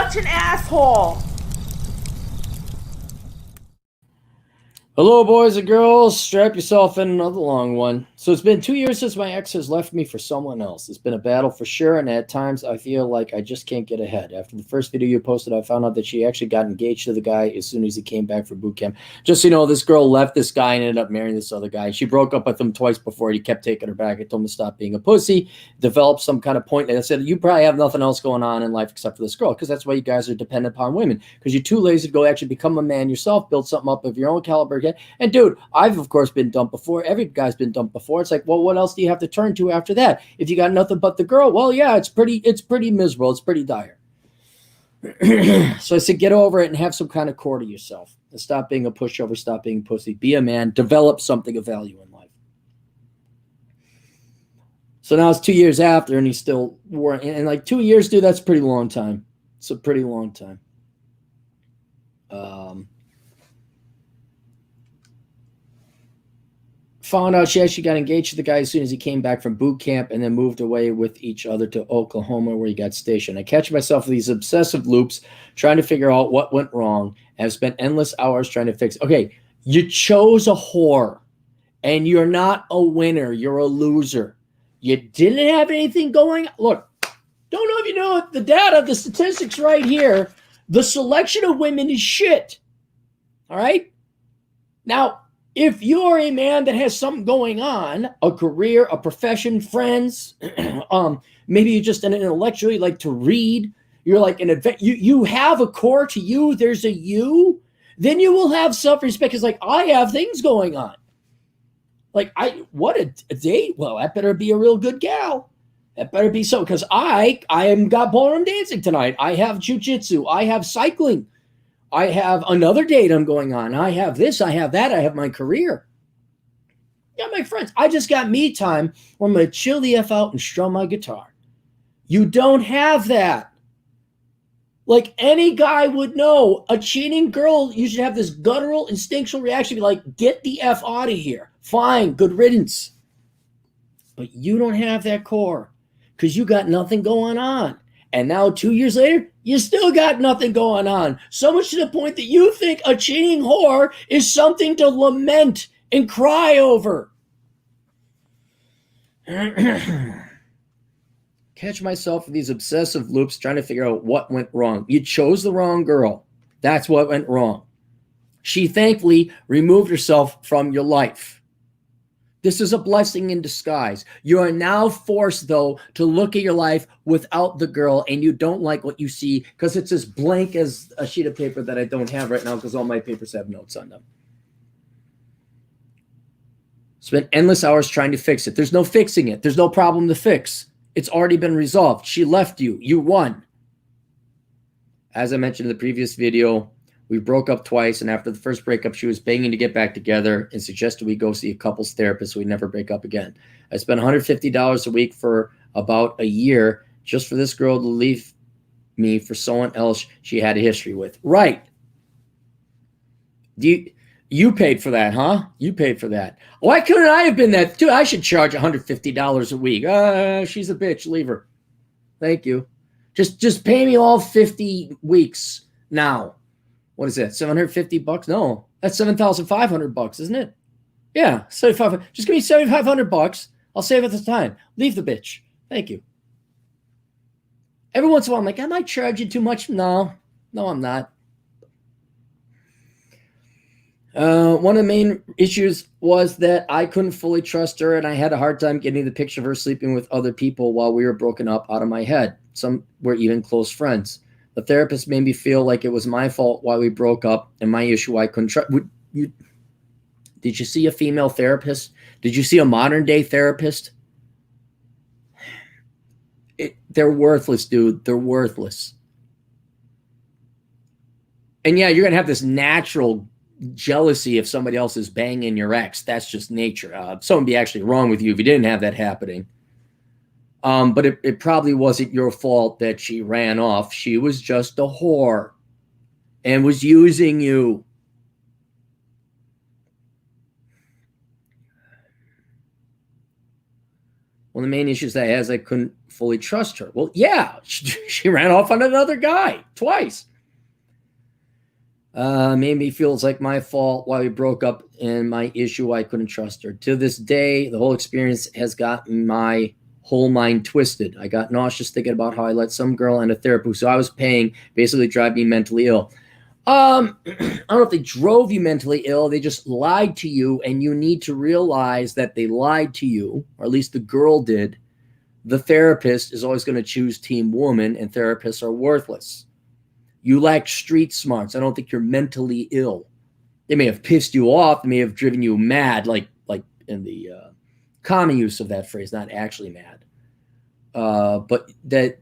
such an asshole. Hello, boys and girls. Strap yourself in another long one. So it's been 2 years since my ex has left me for someone else. It's been a battle for sure, and at times I feel like I just can't get ahead. After the first video you posted, I found out that she actually got engaged to the guy as soon as he came back from boot camp. Just so you know, this girl left this guy and ended up marrying this other guy. She broke up with him twice before. He kept taking her back. I told him to stop being a pussy, develop some kind of point. And I said, you probably have nothing else going on in life except for this girl, because that's why you guys are dependent upon women, because you're too lazy to go actually become a man yourself, build something up of your own caliber again. And dude, I've, of course, been dumped before. Every guy's been dumped before. It's like, well, what else do you have to turn to after that? If you got nothing but the girl, well, yeah, it's pretty miserable. It's pretty dire. So I said, get over it and have some kind of core to yourself. And stop being a pushover. Stop being a pussy. Be a man. Develop something of value in life. So now it's 2 years after, and he's still working. And like 2 years, dude, that's a pretty long time. It's a pretty long time. Found out she actually got engaged to the guy as soon as he came back from boot camp, and then moved away with each other to Oklahoma, where he got stationed. I catch myself in these obsessive loops trying to figure out what went wrong, and I've spent endless hours trying to fix it. Okay, you chose a whore, and you're not a winner. You're a loser. You didn't have anything going. Look, don't know if you know the data, the statistics right here. The selection of women is shit. All right? Now, if you're a man that has something going on, a career, a profession, friends, maybe you're just an intellectual, you like to read, you're like an event, you have a core to you, there's a you, then you will have self-respect. It's like, I have things going on. Like, what a date? Well, that better be a real good gal. That better be so, because I am got ballroom dancing tonight. I have jujitsu. I have cycling. I have another date I'm going on. I have this, I have that, I have my career. Yeah, my friends, I just got me time where I'm going to chill the F out and strum my guitar. You don't have that. Like any guy would know, a cheating girl, you should have this guttural, instinctual reaction, be like, get the F out of here. Fine, good riddance. But you don't have that core because you got nothing going on. And now 2 years later, you still got nothing going on. So much to the point that you think a cheating whore is something to lament and cry over. Catch myself in these obsessive loops trying to figure out what went wrong. You chose the wrong girl. That's what went wrong. She thankfully removed herself from your life. This is a blessing in disguise. You are now forced, though, to look at your life without the girl, and you don't like what you see because it's as blank as a sheet of paper that I don't have right now because all my papers have notes on them. Spent endless hours trying to fix it. There's no fixing it. There's no problem to fix. It's already been resolved. She left you. You won. As I mentioned in the previous video, we broke up twice, and after the first breakup, she was begging to get back together and suggested we go see a couples therapist so we never break up again. I spent $150 a week for about a year just for this girl to leave me for someone else she had a history with. Right. You paid for that, huh? You paid for that. Why couldn't I have been that? Dude, I should charge $150 a week. She's a bitch. Leave her. Thank you. Just pay me all 50 weeks now. What is that? $750? No, that's $7,500, isn't it? Yeah, 7,500. Just give me $7,500. I'll save it this time. Leave the bitch. Thank you. Every once in a while, I'm like, am I charging too much? No, I'm not. One of the main issues was that I couldn't fully trust her, and I had a hard time getting the picture of her sleeping with other people while we were broken up out of my head. Some were even close friends. The therapist made me feel like it was my fault why we broke up and my issue I couldn't trust. Did you see a female therapist? Did you see a modern day therapist? They're worthless, dude. They're worthless. And yeah, you're going to have this natural jealousy if somebody else is banging your ex. That's just nature. Something would be actually wrong with you if you didn't have that happening. But it probably wasn't your fault that she ran off. She was just a whore and was using you. One of the main issues I had is I couldn't fully trust her. Well, yeah, she ran off on another guy twice. Made me feel it's like my fault why we broke up and my issue why I couldn't trust her. To this day, the whole experience has gotten my whole mind twisted. I got nauseous thinking about how I let some girl and a therapist who I was paying basically drive me mentally ill. I don't know if they drove you mentally ill. They just lied to you, and you need to realize that they lied to you, or at least the girl did. The therapist is always going to choose team woman, and therapists are worthless. You lack street smarts. I don't think you're mentally ill. They may have pissed you off. They may have driven you mad, like in the common use of that phrase, not actually mad. But that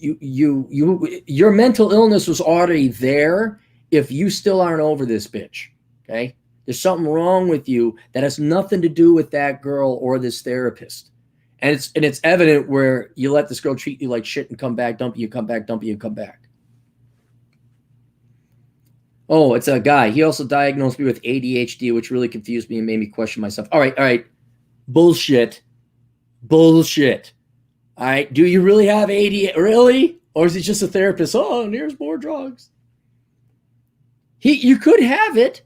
your mental illness was already there if you still aren't over this bitch. Okay? There's something wrong with you that has nothing to do with that girl or this therapist. And it's evident where you let this girl treat you like shit and come back, dump you, come back, dump you, come back. Oh, it's a guy. He also diagnosed me with ADHD, which really confused me and made me question myself. All right. Bullshit. All right. Do you really have ADHD? Really? Or is he just a therapist? Oh, and here's more drugs. You could have it,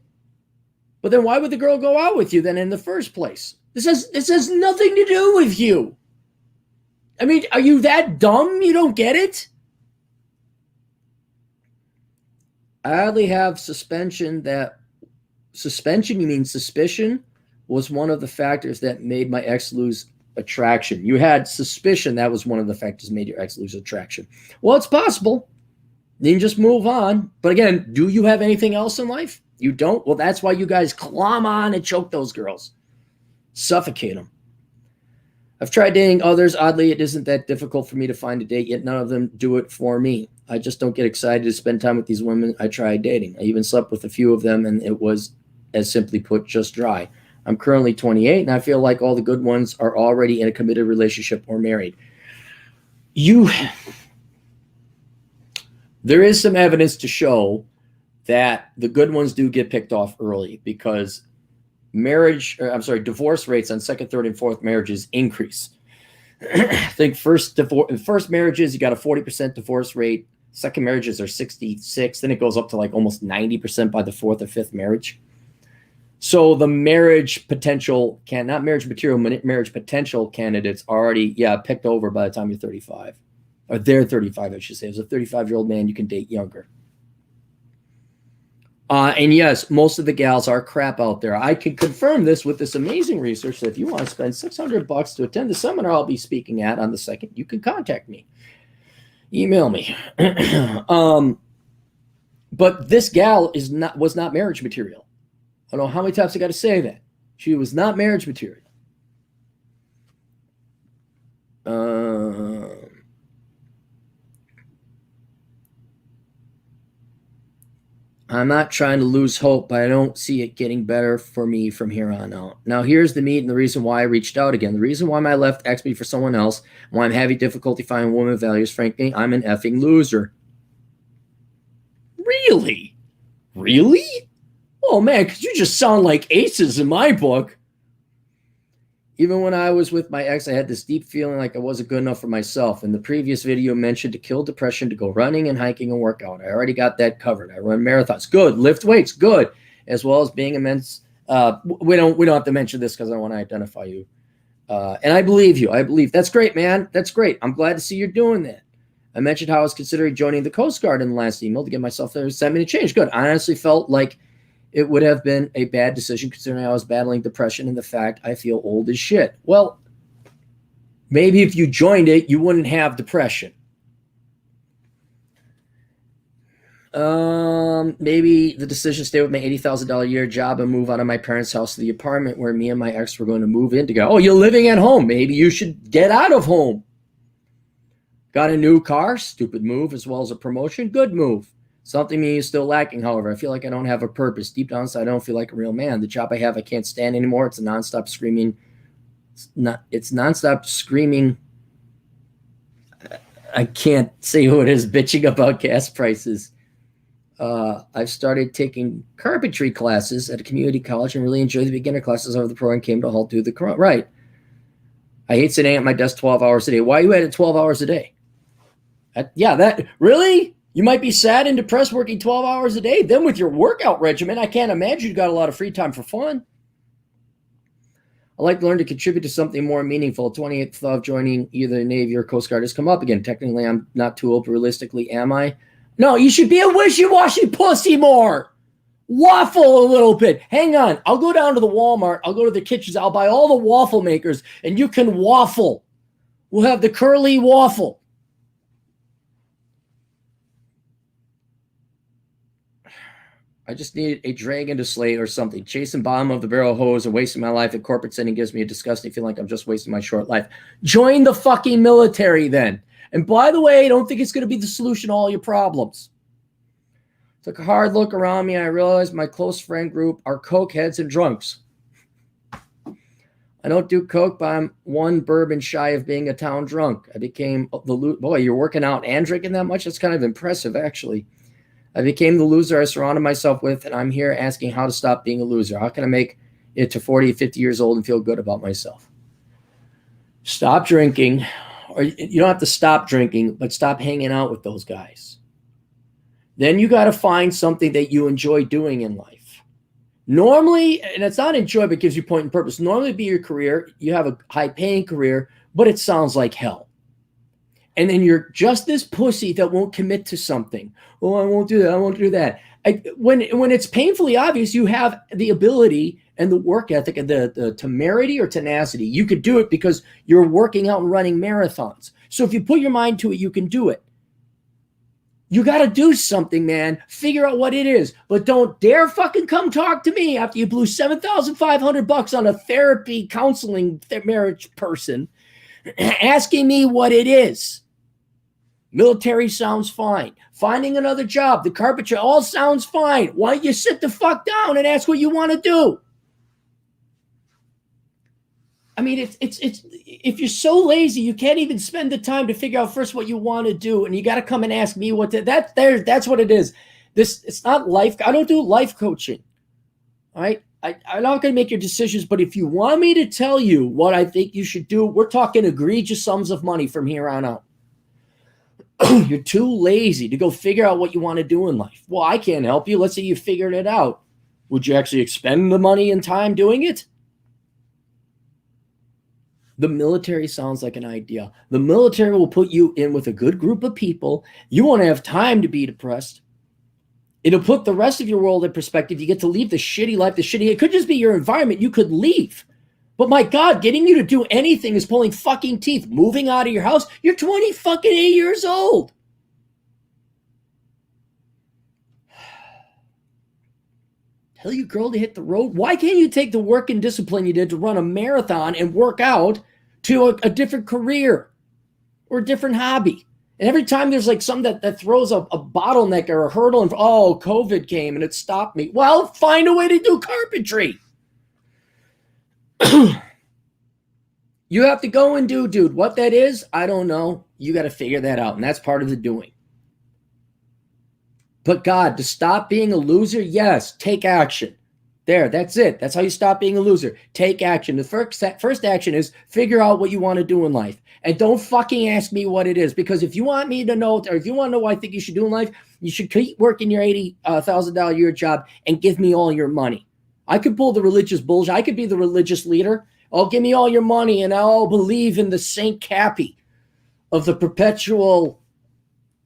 but then why would the girl go out with you then in the first place? This has nothing to do with you. I mean, are you that dumb you don't get it? I hardly have suspicion, you mean suspicion, was one of the factors that made my ex lose attraction. You had suspicion that was one of the factors that made your ex lose attraction. Well, it's possible. Then just move on. But again, do you have anything else in life? You don't? Well, that's why you guys climb on and choke those girls. Suffocate them. I've tried dating others. Oddly, it isn't that difficult for me to find a date, yet none of them do it for me. I just don't get excited to spend time with these women I tried dating. I even slept with a few of them, and it was, as simply put, just dry. I'm currently 28, and I feel like all the good ones are already in a committed relationship or married. There is some evidence to show that the good ones do get picked off early because divorce rates on second, third, and fourth marriages increase. I think first marriages, you got a 40% divorce rate. Second marriages are 66. Then it goes up to like almost 90% by the fourth or fifth marriage. So the marriage potential marriage potential candidates already, picked over by the time you're 35. Or they're 35, I should say. As a 35-year-old man, you can date younger. And yes, most of the gals are crap out there. I can confirm this with this amazing research that if you want to spend $600 to attend the seminar I'll be speaking at on the 2nd, you can contact me. Email me. But this gal was not marriage material. I don't know how many times I got to say that. She was not marriage material. I'm not trying to lose hope, but I don't see it getting better for me from here on out. Now, here's the meat and the reason why I reached out again. The reason why my left asked me for someone else, why I'm having difficulty finding a woman of values, frankly, I'm an effing loser. Really? Oh, man, because you just sound like aces in my book. Even when I was with my ex, I had this deep feeling like I wasn't good enough for myself. In the previous video mentioned to kill depression, to go running and hiking and work out. I already got that covered. I run marathons. Good. Lift weights. Good. As well as being immense. We don't have to mention this because I want to identify you. And I believe you. I believe. That's great, man. That's great. I'm glad to see you're doing that. I mentioned how I was considering joining the Coast Guard in the last email to get myself there. Sent me to change. Good. I honestly felt like it would have been a bad decision considering I was battling depression and the fact I feel old as shit. Well, maybe if you joined it, you wouldn't have depression. Maybe the decision to stay with my $80,000 a year job and move out of my parents' house to the apartment where me and my ex were going to move in together. Oh, you're living at home. Maybe you should get out of home. Got a new car. Stupid move, as well as a promotion. Good move. Something me is still lacking, however. I feel like I don't have a purpose. Deep down inside, I don't feel like a real man. The job I have, I can't stand anymore. It's a nonstop screaming. It's nonstop screaming. I can't say who it is, bitching about gas prices. I've started taking carpentry classes at a community college and really enjoyed the beginner classes over the program came to a halt due to the corona. Right. I hate sitting at my desk 12 hours a day. Why are you at it 12 hours a day? That really? You might be sad and depressed working 12 hours a day. Then with your workout regimen, I can't imagine you got a lot of free time for fun. I like to learn to contribute to something more meaningful. 28th of joining either the Navy or Coast Guard has come up again. Technically, I'm not too old. Realistically, am I? No, you should be a wishy-washy pussy more. Waffle a little bit. Hang on. I'll go down to the Walmart. I'll go to the kitchens. I'll buy all the waffle makers, and you can waffle. We'll have the curly waffle. I just need a dragon to slay or something. Chasing bottom of the barrel hose and wasting my life at corporate setting gives me a disgusting feeling like I'm just wasting my short life. Join the fucking military then. And by the way, I don't think it's going to be the solution to all your problems. Took a hard look around me and I realized my close friend group are cokeheads and drunks. I don't do coke, but I'm one bourbon shy of being a town drunk. I became the boy, you're working out and drinking that much? That's kind of impressive, actually. I became the loser I surrounded myself with, and I'm here asking how to stop being a loser. How can I make it to 40, 50 years old and feel good about myself? Stop drinking, or you don't have to stop drinking, but stop hanging out with those guys. Then you got to find something that you enjoy doing in life. Normally, and it's not enjoy, but it gives you point and purpose. Normally, be your career. You have a high-paying career, but it sounds like hell. And then you're just this pussy that won't commit to something. Oh, I won't do that. I won't do that. When it's painfully obvious, you have the ability and the work ethic and the temerity or tenacity. You could do it because you're working out and running marathons. So if you put your mind to it, you can do it. You got to do something, man. Figure out what it is. But don't dare fucking come talk to me after you blew $7,500 on a therapy counseling marriage person asking me what it is. Military sounds fine. Finding another job, the carpentry, all sounds fine. Why don't you sit the fuck down and ask what you want to do? I mean, it's if you're so lazy, you can't even spend the time to figure out first what you want to do, and you got to come and ask me what to. That's what it is. It's not life. I don't do life coaching. All right, I'm not going to make your decisions, but if you want me to tell you what I think you should do, we're talking egregious sums of money from here on out. You're too lazy to go figure out what you want to do in life. Well, I can't help you. Let's say you figured it out. Would you actually expend the money and time doing it? The military sounds like an idea. The military will put you in with a good group of people. You won't have time to be depressed. It'll put the rest of your world in perspective. You get to leave the shitty life, it could just be your environment. You could leave. But my God, getting you to do anything is pulling fucking teeth. Moving out of your house, you're 20 fucking 8 years old. Tell your girl to hit the road. Why can't you take the work and discipline you did to run a marathon and work out to a different career or a different hobby? And every time there's like something that throws a bottleneck or a hurdle, and COVID came and it stopped me. Well, find a way to do carpentry. You have to go and do, dude. What that is, I don't know. You got to figure that out, and that's part of the doing. But God, to stop being a loser, yes, take action. There, that's it. That's how you stop being a loser. Take action. The first action is figure out what you want to do in life. And don't fucking ask me what it is, because if you want me to know, or if you want to know what I think you should do in life, you should keep working your $80,000 a year job and give me all your money. I could pull the religious bullshit. I could be the religious leader. Oh, give me all your money and I'll believe in the Saint Cappy of the perpetual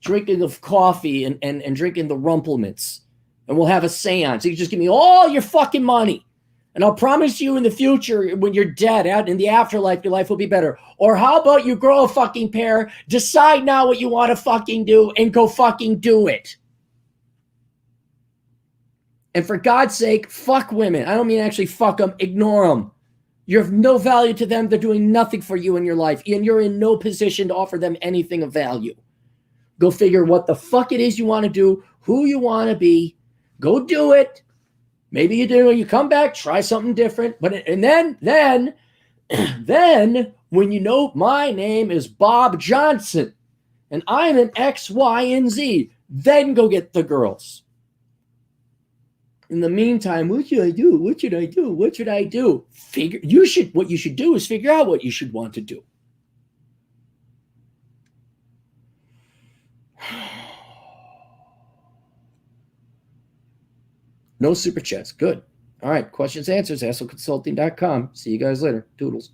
drinking of coffee and drinking the rumplements. And we'll have a seance. You just give me all your fucking money. And I'll promise you in the future, when you're dead, out in the afterlife, your life will be better. Or how about you grow a fucking pair, decide now what you want to fucking do, and go fucking do it. And for God's sake, fuck women. I don't mean actually fuck them. Ignore them. You're of no value to them. They're doing nothing for you in your life. And you're in no position to offer them anything of value. Go figure what the fuck it is you want to do, who you want to be. Go do it. Maybe you do. You come back, try something different. And then, when you know my name is Bob Johnson and I'm an X, Y, and Z, then go get the girls. In the meantime, what should I do? What should I do? What should I do? What you should do is figure out what you should want to do. No super chats. Good. All right. Questions, answers, hassleconsulting.com. See you guys later. Toodles.